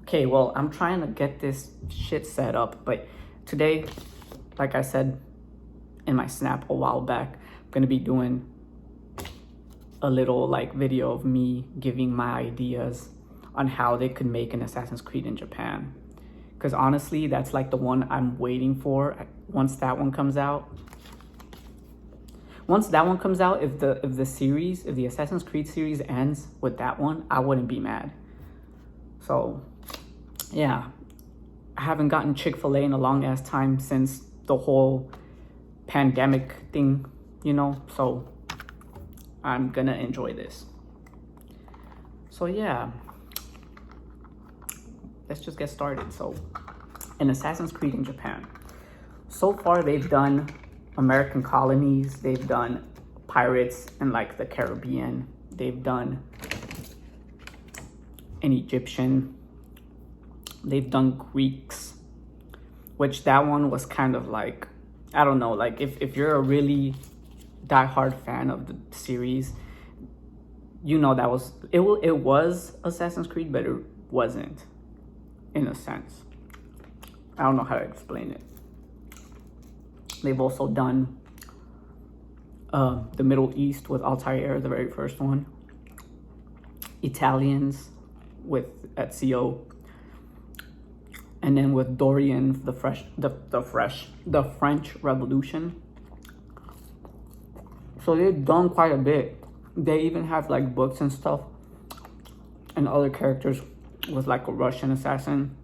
Okay, well, I'm trying to get this shit set up, but today, like I said in my snap a while back, I'm gonna be doing a little like video of me giving my ideas on how they could make an Assassin's Creed in Japan. Because honestly, that's like the one I'm waiting for. Once that one comes out, if the Assassin's Creed series ends with that one, I wouldn't be mad. So yeah, I haven't gotten Chick-fil-A in a long ass time since the whole pandemic thing, so I'm gonna enjoy this. So yeah, let's just get started. So in Assassin's Creed in Japan, so far they've done American colonies, they've done pirates in like the Caribbean, they've done an Egyptian, they've done Greeks, which that one was kind of like, I don't know, like if you're a really diehard fan of the series, that was Assassin's Creed, but it wasn't, in a sense. I don't know how to explain it. They've also done the Middle East with Altair, the very first one. Italians with Ezio, and then with Dorian, the French Revolution. So they've done quite a bit. They even have like books and stuff, and other characters with like a Russian assassin,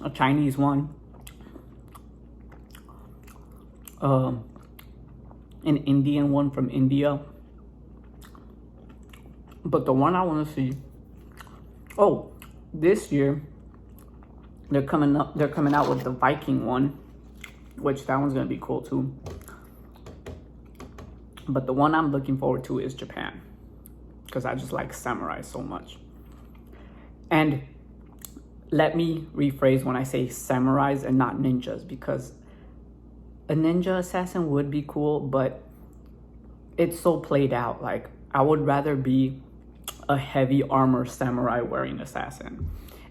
a Chinese one, an Indian one from India. But the one I want to see, this year they're coming out with the Viking one, which that one's gonna be cool too. But the one I'm looking forward to is Japan, because I just like samurai so much. And let me rephrase when I say samurais and not ninjas, because a ninja assassin would be cool, but it's so played out. Like, I would rather be a heavy armor samurai wearing assassin.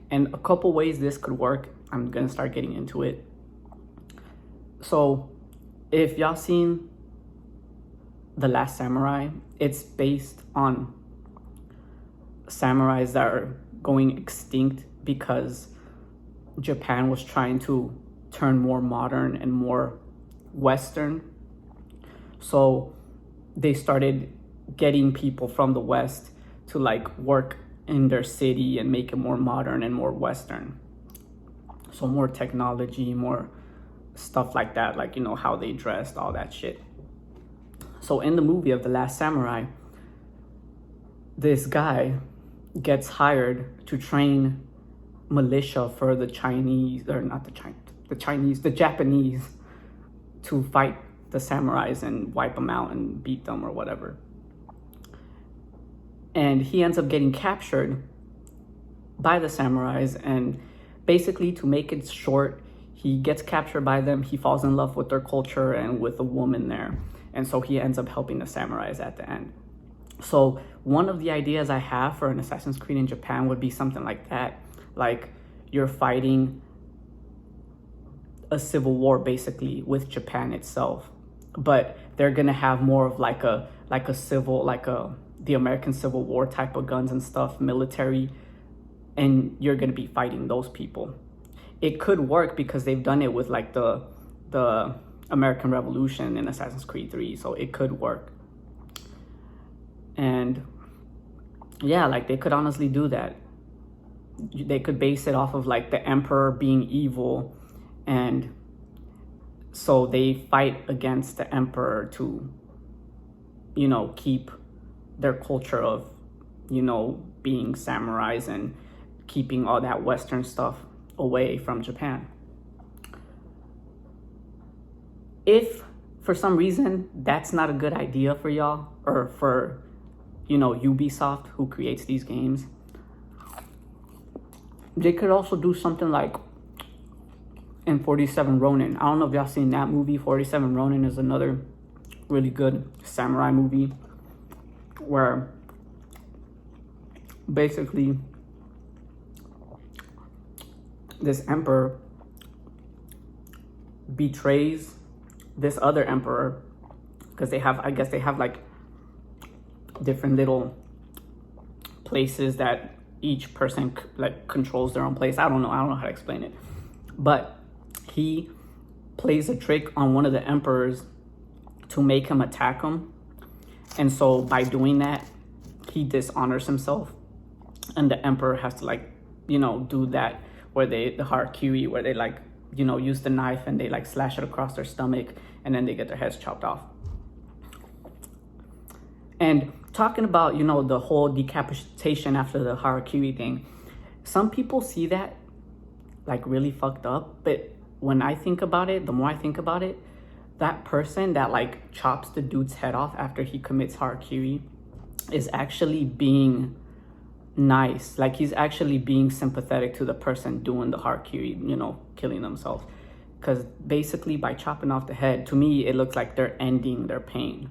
And a couple ways this could work, I'm gonna start getting into it. So if y'all seen The Last Samurai, it's based on samurais that are going extinct because Japan was trying to turn more modern and more Western. So they started getting people from the West to like work in their city and make it more modern and more Western. So more technology, more stuff like that, like, how they dressed, all that shit. So in the movie of The Last Samurai, this guy gets hired to train militia for the Japanese to fight the samurais and wipe them out and beat them or whatever. And he ends up getting captured by the samurais, and basically, to make it short, he gets captured by them, he falls in love with their culture and with a woman there, and so he ends up helping the samurais at the end. So one of the ideas I have for an Assassin's Creed in Japan would be something like that. Like, you're fighting a civil war basically with Japan itself, but they're gonna have more of the American Civil War type of guns and stuff, military, and you're gonna be fighting those people. It could work because they've done it with like the American Revolution in Assassin's Creed 3, so it could work. And yeah, like, they could honestly do that. They could base it off of like the emperor being evil, and so they fight against the emperor to, keep their culture of, being samurais and keeping all that Western stuff away from Japan. If for some reason that's not a good idea for y'all, or for, Ubisoft, who creates these games, they could also do something like in 47 Ronin. I don't know if y'all seen that movie. 47 Ronin is another really good samurai movie where basically this emperor betrays this other emperor, because they have, I guess they have like different little places that each person like controls their own place. I don't know how to explain it, but he plays a trick on one of the emperors to make him attack him. And so by doing that, he dishonors himself, and the emperor has to like, you know, do that where the harakiri, where they like, you know, use the knife and they like slash it across their stomach, and then they get their heads chopped off. And talking about, you know, the whole decapitation after the harakiri thing, some people see that like really fucked up, but when I think about it, the more I think about it, that person that like chops the dude's head off after he commits harakiri is actually being nice. Like he's actually being sympathetic to the person doing the harakiri, you know, killing themselves. Because basically by chopping off the head, to me, it looks like they're ending their pain.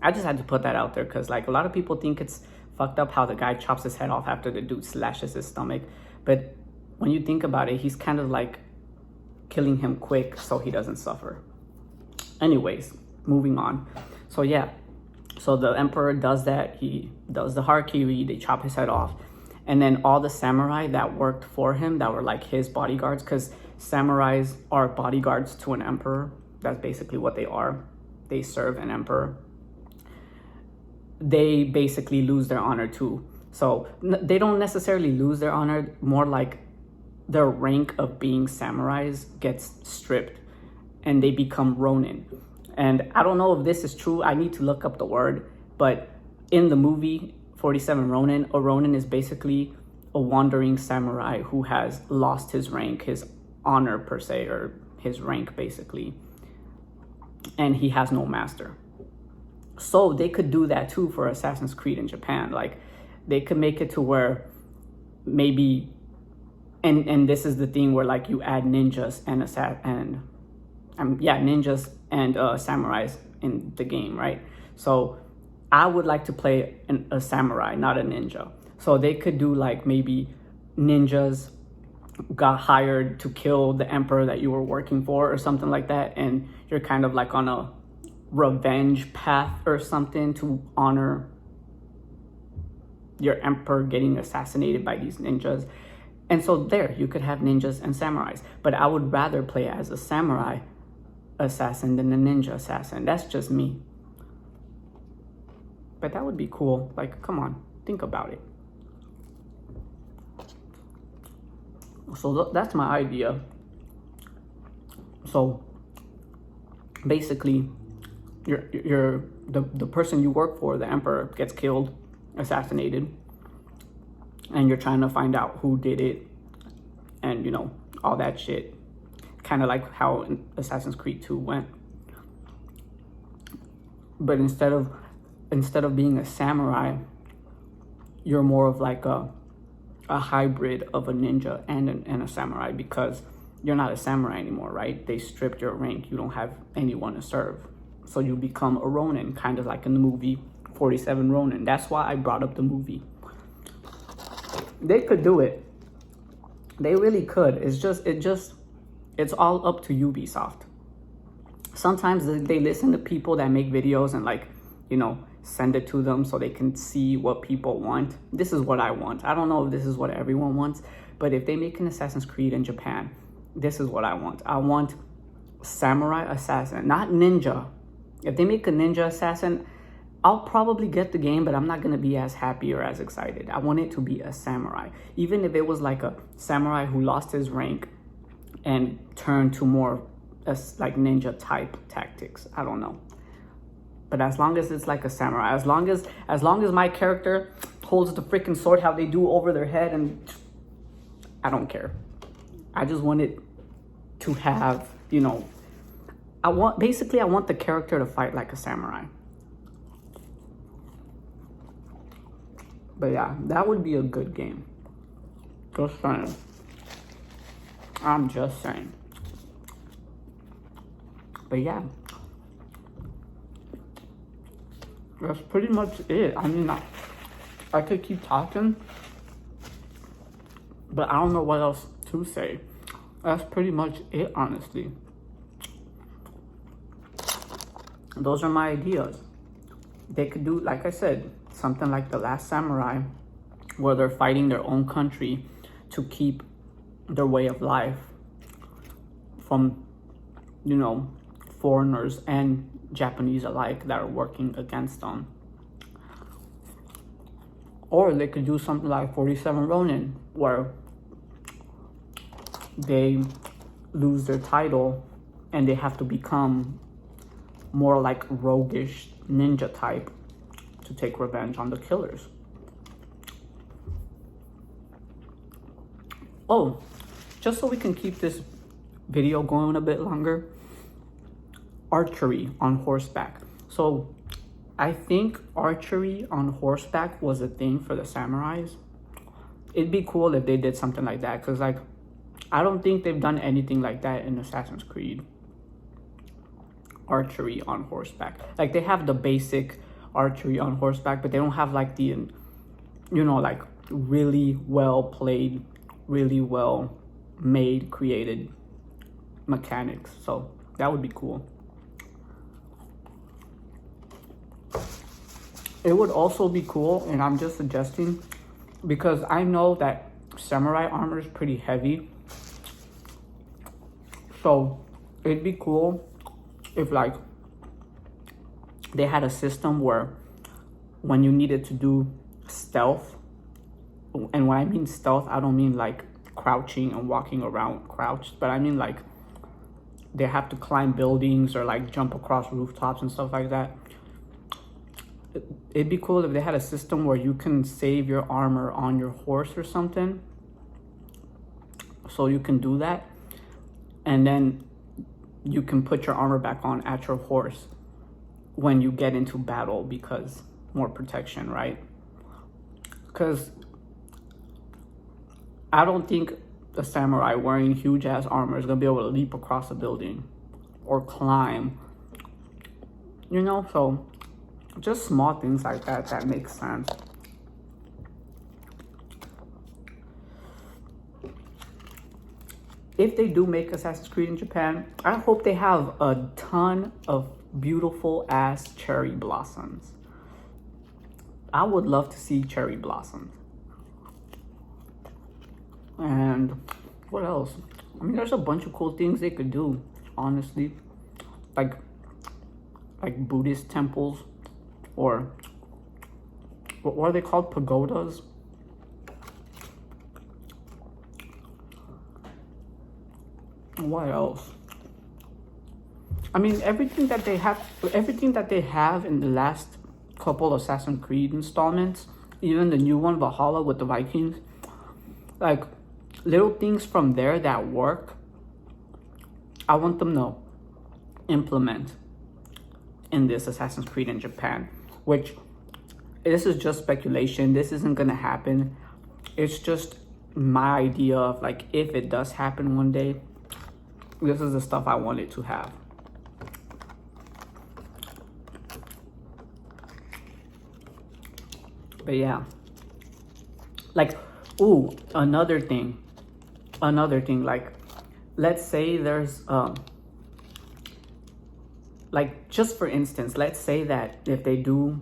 I just had to put that out there because like a lot of people think it's fucked up how the guy chops his head off after the dude slashes his stomach. But when you think about it, he's kind of like killing him quick so he doesn't suffer. Anyways, moving on. So yeah, so the emperor does that. He does the harakiri, they chop his head off. And then all the samurai that worked for him, that were like his bodyguards, because samurais are bodyguards to an emperor. That's basically what they are. They serve an emperor. They basically lose their honor too. So they don't necessarily lose their honor, more like their rank of being samurais gets stripped and they become ronin. And I don't know if this is true. I need to look up the word. But in the movie 47 Ronin, a ronin is basically a wandering samurai who has lost his rank, his honor per se, or his rank basically. And he has no master. So they could do that too for Assassin's Creed in Japan. Like they could make it to where maybe, and this is the thing where like you add ninjas and ninjas and samurais in the game, right? So I would like to play a samurai, not a ninja. So they could do like maybe ninjas got hired to kill the emperor that you were working for or something like that, and you're kind of like on a revenge path or something to honor your emperor getting assassinated by these ninjas. And so there, you could have ninjas and samurais. But I would rather play as a samurai assassin than a ninja assassin. That's just me. But that would be cool. Like, come on, think about it. So that's my idea. So basically, the person you work for, the emperor, gets killed, assassinated, and you're trying to find out who did it, and you know, all that shit. Kind of like how Assassin's Creed 2 went. But instead of being a samurai, you're more of like a hybrid of a ninja and a samurai, because you're not a samurai anymore, right? They stripped your rank. You don't have anyone to serve. So you become a Ronin, kind of like in the movie 47 Ronin. That's why I brought up the movie. They could do it. They really could. It's all up to Ubisoft. Sometimes they listen to people that make videos and like, you know, send it to them so they can see what people want. This is what I want. I don't know if this is what everyone wants, but if they make an Assassin's Creed in Japan, this is what I want. I want samurai assassin, not ninja. If they make a ninja assassin, I'll probably get the game, but I'm not going to be as happy or as excited. I want it to be a samurai. Even if it was like a samurai who lost his rank and turned to more like ninja type tactics. I don't know. But as long as it's like a samurai, as long as my character holds the freaking sword how they do over their head, and I don't care. I just want it to have, you know, I want the character to fight like a samurai. But yeah, that would be a good game. Just saying. I'm just saying. But yeah, that's pretty much it. I mean, I could keep talking, but I don't know what else to say. That's pretty much it, honestly. Those are my ideas. They could do, like I said, something like The Last Samurai, where they're fighting their own country to keep their way of life from, you know, foreigners and Japanese alike that are working against them. Or they could do something like 47 Ronin, where they lose their title and they have to become more like roguish ninja type to take revenge on the killers. Oh, just so we can keep this video going a bit longer, archery on horseback. So I think archery on horseback was a thing for the samurais. It'd be cool if they did something like that, because like I don't think they've done anything like that in Assassin's Creed. Archery on horseback. Like they have the basic archery on horseback, but they don't have like the, you know, like really well played, really well made, created mechanics. So that would be cool. It would also be cool, and I'm just suggesting, because I know that samurai armor is pretty heavy. So it'd be cool if like they had a system where when you needed to do stealth, and when I mean stealth, I don't mean like crouching and walking around crouched, but I mean like they have to climb buildings or like jump across rooftops and stuff like that. It'd be cool if they had a system where you can save your armor on your horse or something, so you can do that, and then you can put your armor back on at your horse when you get into battle, because more protection, right? Because I don't think a samurai wearing huge ass armor is gonna be able to leap across a building or climb, you know. So just small things like that that make sense. If they do make Assassin's Creed in Japan, I hope they have a ton of beautiful ass cherry blossoms. I would love to see cherry blossoms. And what else? I mean, there's a bunch of cool things they could do, honestly. Like Buddhist temples, or what are they called? Pagodas? What else? I mean, everything that they have in the last couple Assassin's Creed installments, even the new one, Valhalla, with the Vikings, like little things from there that work, I want them to implement in this Assassin's Creed in Japan, which this is just speculation. This isn't gonna happen. It's just my idea of like, if it does happen one day, this is the stuff I wanted to have. But yeah, like, ooh, another thing, like, let's say there's, like, just for instance, let's say that if they do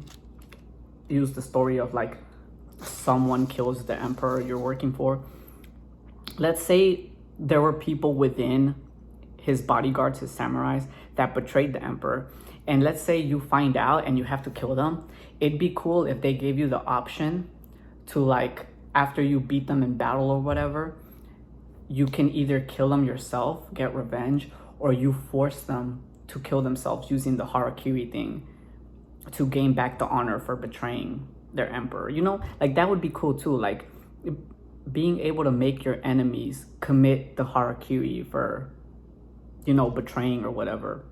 use the story of like someone kills the emperor you're working for, let's say there were people within his bodyguards, his samurais, that betrayed the emperor, and let's say you find out and you have to kill them. It'd be cool if they gave you the option to, like, after you beat them in battle or whatever, you can either kill them yourself, get revenge, or you force them to kill themselves using the harakiri thing to gain back the honor for betraying their emperor. You know, like, that would be cool too. Like, being able to make your enemies commit the harakiri for, you know, betraying or whatever.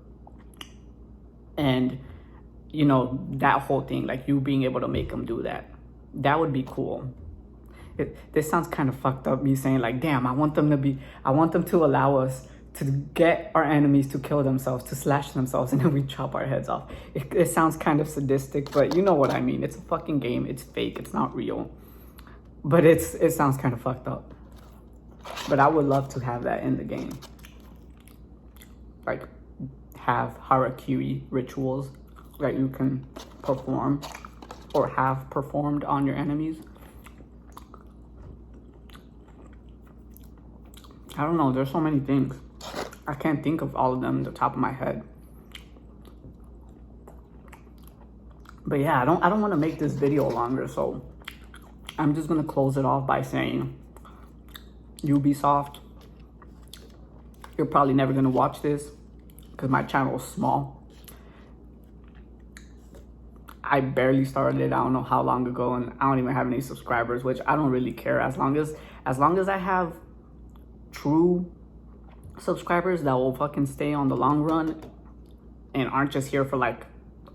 And, you know, that whole thing, like you being able to make them do that. That would be cool. This sounds kind of fucked up, me saying like, damn, I want them to allow us to get our enemies to kill themselves, to slash themselves, and then we chop our heads off. It sounds kind of sadistic, but you know what I mean. It's a fucking game. It's fake. It's not real. But it sounds kind of fucked up. But I would love to have that in the game. Like, have harakiri rituals that you can perform or have performed on your enemies. I don't know, there's so many things. I can't think of all of them at the top of my head. But yeah, I don't want to make this video longer, so I'm just gonna close it off by saying, Ubisoft, you're probably never gonna watch this because my channel is small. I barely started it, I don't know how long ago, and I don't even have any subscribers, which I don't really care. As long as I have true subscribers that will fucking stay on the long run and aren't just here for like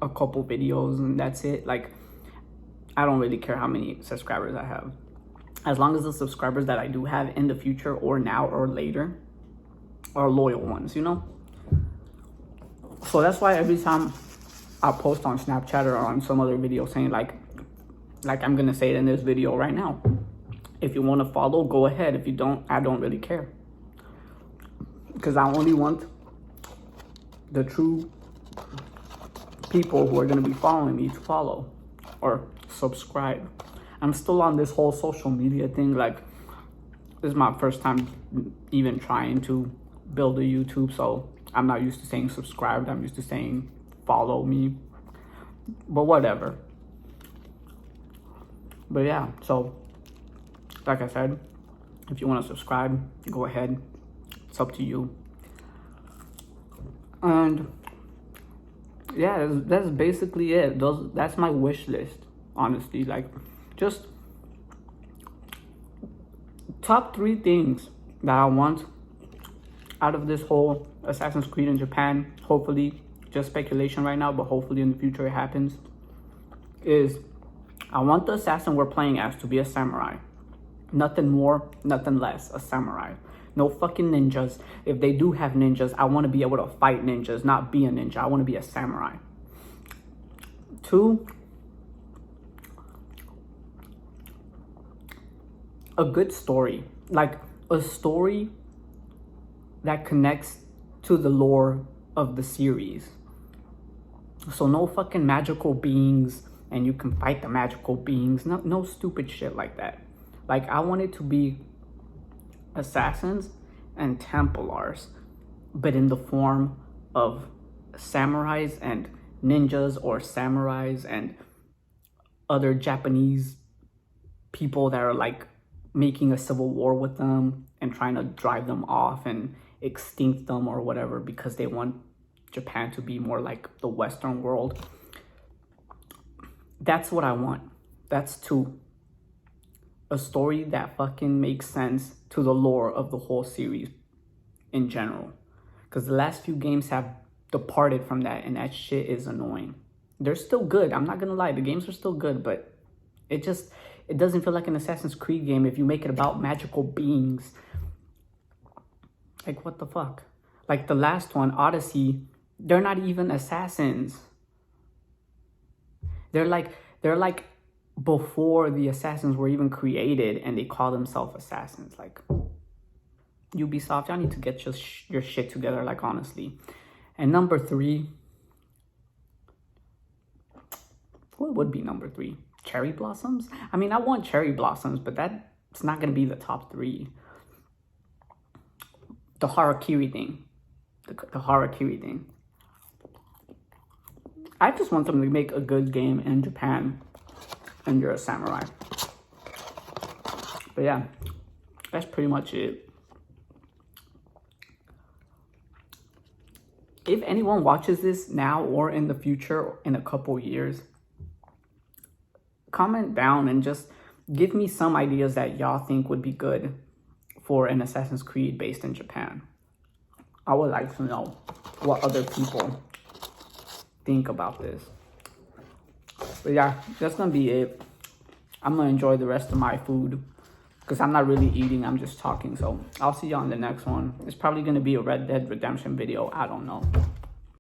a couple videos and that's it. Like, I don't really care how many subscribers I have. As long as the subscribers that I do have in the future or now or later are loyal ones, you know? So that's why every time I post on Snapchat or on some other video saying like I'm gonna say it in this video right now. If you want to follow, go ahead. If you don't, I don't really care. Because I only want the true people who are going to be following me to follow or subscribe. I'm still on this whole social media thing. Like, this is my first time even trying to build a YouTube. So I'm not used to saying subscribed. I'm used to saying follow me. But whatever. But yeah, so like I said, if you want to subscribe, go ahead. It's up to you. And yeah, that's basically it. That's my wish list, honestly. Like, just top 3 things that I want out of this whole Assassin's Creed in Japan. Hopefully, just speculation right now, but hopefully in the future it happens. Is I want the assassin we're playing as to be a samurai. Nothing more, nothing less, a samurai. No fucking ninjas. If they do have ninjas, I want to be able to fight ninjas, not be a ninja. I want to be a samurai. 2, a good story. Like, a story that connects to the lore of the series. So no fucking magical beings and you can fight the magical beings. No stupid shit like that. Like, I want it to be assassins and Templars, but in the form of samurais and ninjas, or samurais and other Japanese people that are like making a civil war with them and trying to drive them off and extinct them or whatever, because they want Japan to be more like the Western world. That's what I want. That's 2. A story that fucking makes sense to the lore of the whole series in general. Because the last few games have departed from that, and that shit is annoying. They're still good. I'm not gonna lie. The games are still good, but it doesn't feel like an Assassin's Creed game if you make it about magical beings. Like, what the fuck? Like the last one, Odyssey, they're not even assassins. They're like before the assassins were even created, and they call themselves assassins. Like, Ubisoft, y'all need to get your shit together, like, honestly. And number 3, what would be number 3? Cherry blossoms? I mean, I want cherry blossoms, but that's not gonna be the top 3. The harakiri thing. The harakiri thing. I just want them to make a good game in Japan and you're a samurai. But yeah, that's pretty much it. If anyone watches this now or in the future, in a couple years, comment down and just give me some ideas that y'all think would be good for an Assassin's Creed based in Japan. I would like to know what other people think about this. But yeah, that's gonna be it. I'm gonna enjoy the rest of my food because I'm not really eating, I'm just talking. So I'll see you on the next one. It's probably gonna be a Red Dead Redemption video, I don't know.